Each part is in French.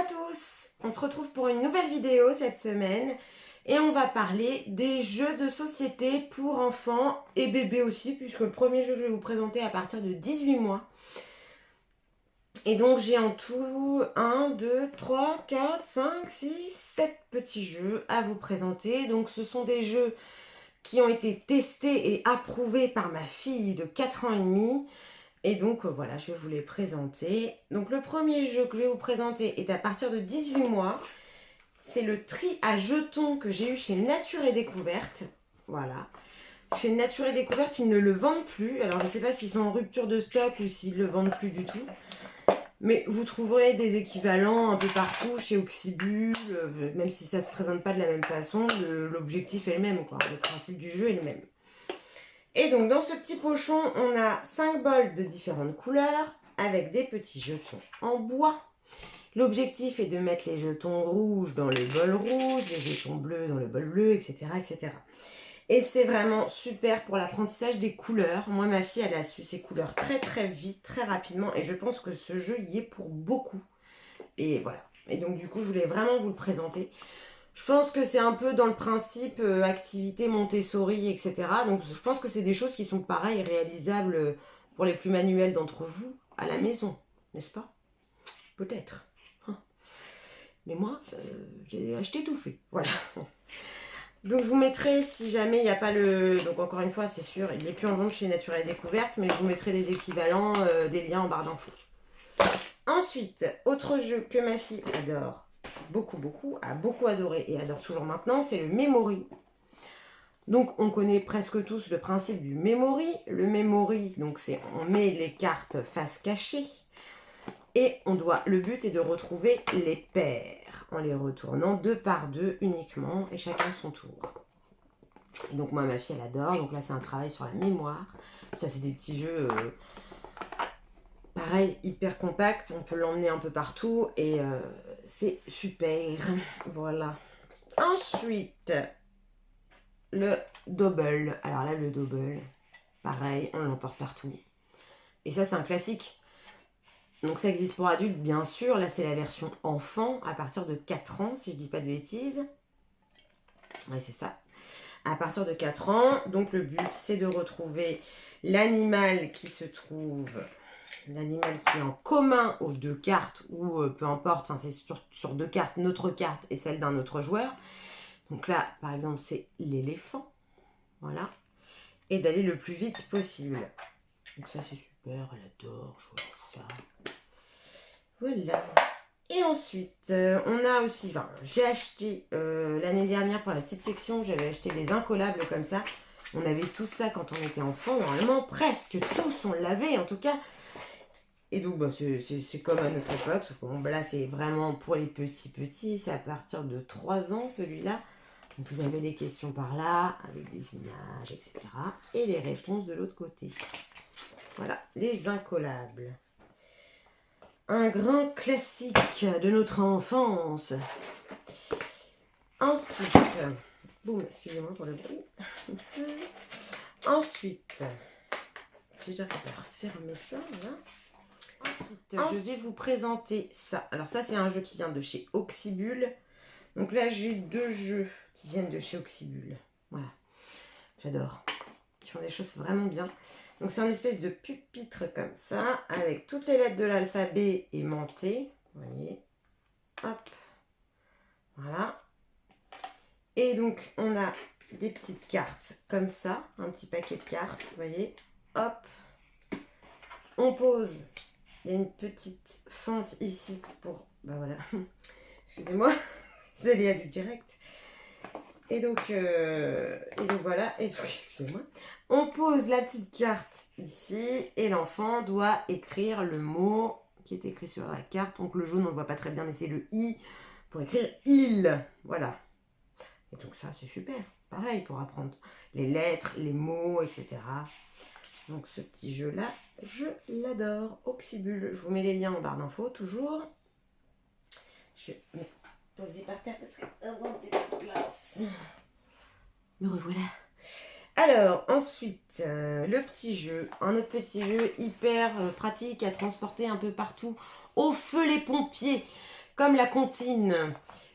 tous! On se retrouve pour une nouvelle vidéo cette semaine et on va parler des jeux de société pour enfants et bébés aussi, puisque le premier jeu que je vais vous présenter est à partir de 18 mois. Et donc j'ai en tout 1, 2, 3, 4, 5, 6, 7 petits jeux à vous présenter. Donc ce sont des jeux qui ont été testés et approuvés par ma fille de 4 ans et demi. Et donc voilà, je vais vous les présenter. Donc le premier jeu que je vais vous présenter est à partir de 18 mois. C'est le tri à jetons que j'ai eu chez Nature et Découverte. Voilà. Chez Nature et Découverte, ils ne le vendent plus. Alors je ne sais pas s'ils sont en rupture de stock ou s'ils ne le vendent plus du tout. Mais vous trouverez des équivalents un peu partout chez Auxibus, même si ça ne se présente pas de la même façon, l'objectif est le même, quoi. Le principe du jeu est le même. Et donc dans ce petit pochon, on a 5 bols de différentes couleurs avec des petits jetons en bois. L'objectif est de mettre les jetons rouges dans le bol rouge, les jetons bleus dans le bol bleu, etc. etc. Et c'est vraiment super pour l'apprentissage des couleurs. Moi, ma fille, elle a su ces couleurs très très vite, très rapidement. Et je pense que ce jeu y est pour beaucoup. Et voilà. Et donc du coup, je voulais vraiment vous le présenter. Je pense que c'est un peu dans le principe activité Montessori, etc. Donc je pense que c'est des choses qui sont pareilles, réalisables pour les plus manuels d'entre vous à la maison, n'est-ce pas? Peut-être. Mais moi, j'ai acheté tout fait. Voilà. Donc je vous mettrai, si jamais il n'y a pas le... Donc encore une fois, c'est sûr, il n'est plus en vente chez Nature et Découverte, mais je vous mettrai des équivalents, des liens en barre d'infos. Ensuite, autre jeu que ma fille adore, a beaucoup adoré et adore toujours maintenant, c'est le Memory. Donc on connaît presque tous le principe du Memory. Le Memory, donc c'est on met les cartes face cachée et le but est de retrouver les paires en les retournant 2 par 2 uniquement et chacun son tour. Et donc moi ma fille elle adore, donc là c'est un travail sur la mémoire. Ça c'est des petits jeux pareil hyper compacts, on peut l'emmener un peu partout et c'est super. Voilà. Ensuite le double. Alors là le double, pareil, on l'emporte partout. Et ça c'est un classique. Donc ça existe pour adultes, bien sûr. Là, c'est la version enfant, à partir de 4 ans, si je ne dis pas de bêtises. Oui, c'est ça. À partir de 4 ans, donc le but, c'est de retrouver l'animal qui se trouve, l'animal qui est en commun aux 2 cartes, ou peu importe, c'est sur 2 cartes, notre carte et celle d'un autre joueur. Donc là, par exemple, c'est l'éléphant. Voilà. Et d'aller le plus vite possible. Donc ça, c'est super, elle adore jouer à ça. Voilà. Et ensuite, on a aussi, j'ai acheté l'année dernière pour la petite section, j'avais acheté des incollables comme ça. On avait tous ça quand on était enfant, normalement presque tous on l'avait en tout cas. Et donc c'est comme à notre époque, sauf que là c'est vraiment pour les petits, c'est à partir de 3 ans celui-là. Donc vous avez les questions par là, avec des images, etc. Et les réponses de l'autre côté. Voilà, les incollables. Un grand classique de notre enfance. Ensuite, bon, excusez-moi pour le bruit. Ensuite, si j'arrive à refermer ça, là. Ensuite, je vais vous présenter ça. Alors ça, c'est un jeu qui vient de chez Auxibus. Donc là, j'ai 2 jeux qui viennent de chez Auxibus. Voilà, j'adore. Ils font des choses vraiment bien. Donc c'est un espèce de pupitre comme ça, avec toutes les lettres de l'alphabet aimantées. Vous voyez. Hop. Voilà. Et donc on a des petites cartes comme ça, un petit paquet de cartes, vous voyez. Hop. On pose. Il y a une petite fente ici pour... Ben voilà. Excusez-moi. Vous allez à du direct. Et donc voilà. Et donc, excusez-moi. On pose la petite carte ici et l'enfant doit écrire le mot qui est écrit sur la carte. Donc le jaune, on ne le voit pas très bien, mais c'est le I pour écrire il. Voilà. Et donc ça, c'est super. Pareil pour apprendre les lettres, les mots, etc. Donc ce petit jeu-là, je l'adore. Auxibus. Je vous mets les liens en barre d'infos, toujours. Je vais poser par terre parce que avant des petites places. Me revoilà. Alors, ensuite, le petit jeu. Un autre petit jeu hyper pratique à transporter un peu partout. Au feu les pompiers. comme la comptine.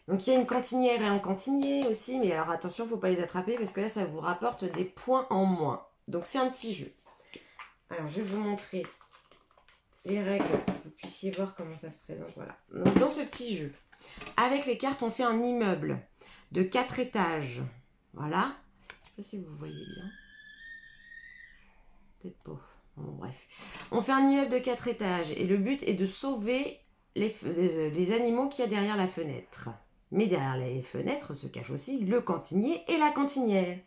Donc il y a une cantinière et un cantinier aussi, mais alors attention, il ne faut pas les attraper parce que là, ça vous rapporte des points en moins. Donc c'est un petit jeu. Alors je vais vous montrer les règles pour que vous puissiez voir comment ça se présente. Voilà. Donc dans ce petit jeu, avec les cartes, on fait un immeuble de 4 étages. Voilà. Je ne sais pas si vous voyez bien. Peut-être pas. Bon, bref. On fait un immeuble de 4 étages et le but est de sauver les animaux qu'il y a derrière la fenêtre. Mais derrière les fenêtres se cache aussi le cantinier et la cantinière.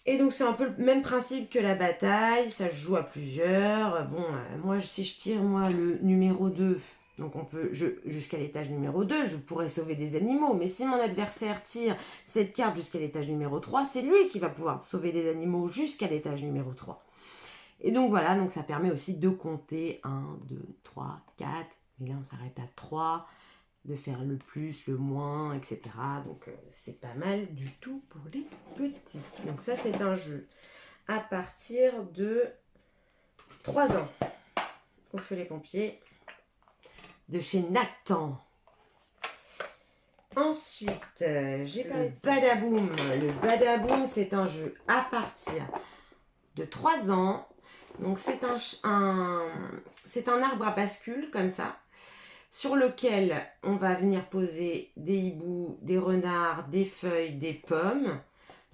Et donc c'est un peu le même principe que la bataille, ça se joue à plusieurs. Bon, moi si je tire le numéro 2, donc on peut jusqu'à l'étage numéro 2, je pourrais sauver des animaux. Mais si mon adversaire tire cette carte jusqu'à l'étage numéro 3, c'est lui qui va pouvoir sauver des animaux jusqu'à l'étage numéro 3. Et donc voilà, donc ça permet aussi de compter 1, 2, 3, 4. Et là on s'arrête à 3. De faire le plus, le moins, etc. Donc c'est pas mal du tout pour les petits. Donc ça c'est un jeu à partir de 3 ans. Au feu les pompiers. De chez Nathan. Ensuite, j'ai parlé de Badaboom. Le Badaboom c'est un jeu à partir de 3 ans. Donc c'est un arbre à bascule comme ça, sur lequel on va venir poser des hiboux, des renards, des feuilles, des pommes.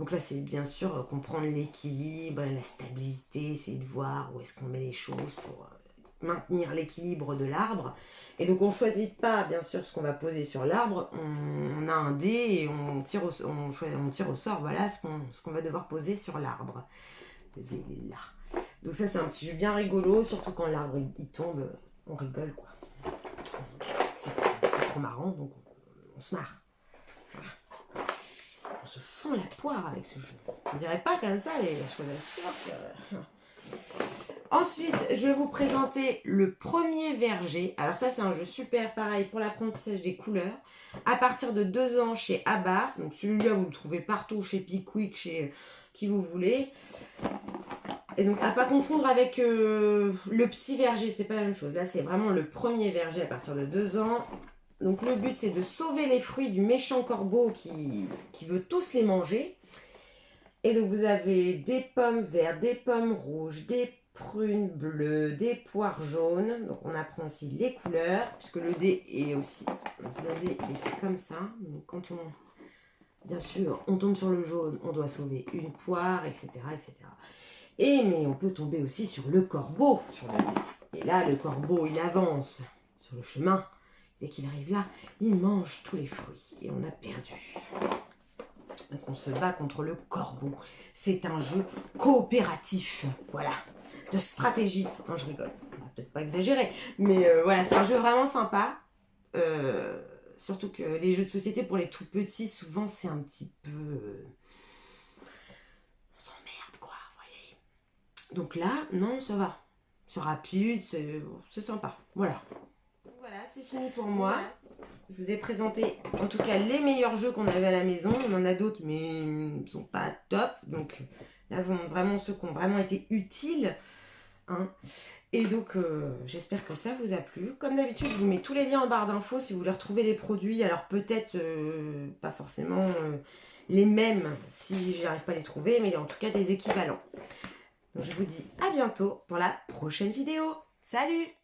Donc là, c'est bien sûr comprendre l'équilibre, la stabilité, essayer de voir où est-ce qu'on met les choses pour maintenir l'équilibre de l'arbre. Et donc, on ne choisit pas, bien sûr, ce qu'on va poser sur l'arbre. On a un dé et on tire au sort, voilà, ce qu'on va devoir poser sur l'arbre. Là. Donc ça, c'est un petit jeu bien rigolo, surtout quand l'arbre il tombe, on rigole, quoi. C'est trop marrant, donc on se marre. Voilà. On se fend la poire avec ce jeu. On dirait pas comme ça les choses à sûr. Ensuite, je vais vous présenter le premier verger. Alors ça, c'est un jeu super, pareil, pour l'apprentissage des couleurs. À partir de 2 ans chez Abba. Donc celui-là, vous le trouvez partout, chez Pickwick, chez qui vous voulez. Et donc, à pas confondre avec le petit verger, c'est pas la même chose. Là, c'est vraiment le premier verger à partir de 2 ans. Donc, le but, c'est de sauver les fruits du méchant corbeau qui veut tous les manger. Et donc, vous avez des pommes vertes, des pommes rouges, des prunes bleues, des poires jaunes. Donc, on apprend aussi les couleurs, puisque le dé est aussi... Donc, le dé, il est fait comme ça. Donc, quand bien sûr, on tombe sur le jaune, on doit sauver une poire, etc., etc. Mais on peut tomber aussi sur le corbeau, sur le dé. Et là, le corbeau, il avance sur le chemin. Dès qu'il arrive là, il mange tous les fruits. Et on a perdu. Donc on se bat contre le corbeau. C'est un jeu coopératif. Voilà. De stratégie. Non, je rigole. On va peut-être pas exagérer. Mais voilà, c'est un jeu vraiment sympa. Surtout que les jeux de société pour les tout petits, souvent, c'est un petit peu... on s'emmerde, quoi, vous voyez. Donc là, non, ça va. C'est rapide, c'est sympa. Voilà. Donc voilà, c'est fini pour moi. Je vous ai présenté, en tout cas, les meilleurs jeux qu'on avait à la maison. On en a d'autres, mais ils ne sont pas top. Donc là, je vous montre vraiment ceux qui ont vraiment été utiles. Hein. Et donc, j'espère que ça vous a plu. Comme d'habitude, je vous mets tous les liens en barre d'infos si vous voulez retrouver les produits. Alors peut-être pas forcément les mêmes si j'arrive pas à les trouver, mais en tout cas des équivalents. Donc je vous dis à bientôt pour la prochaine vidéo. Salut!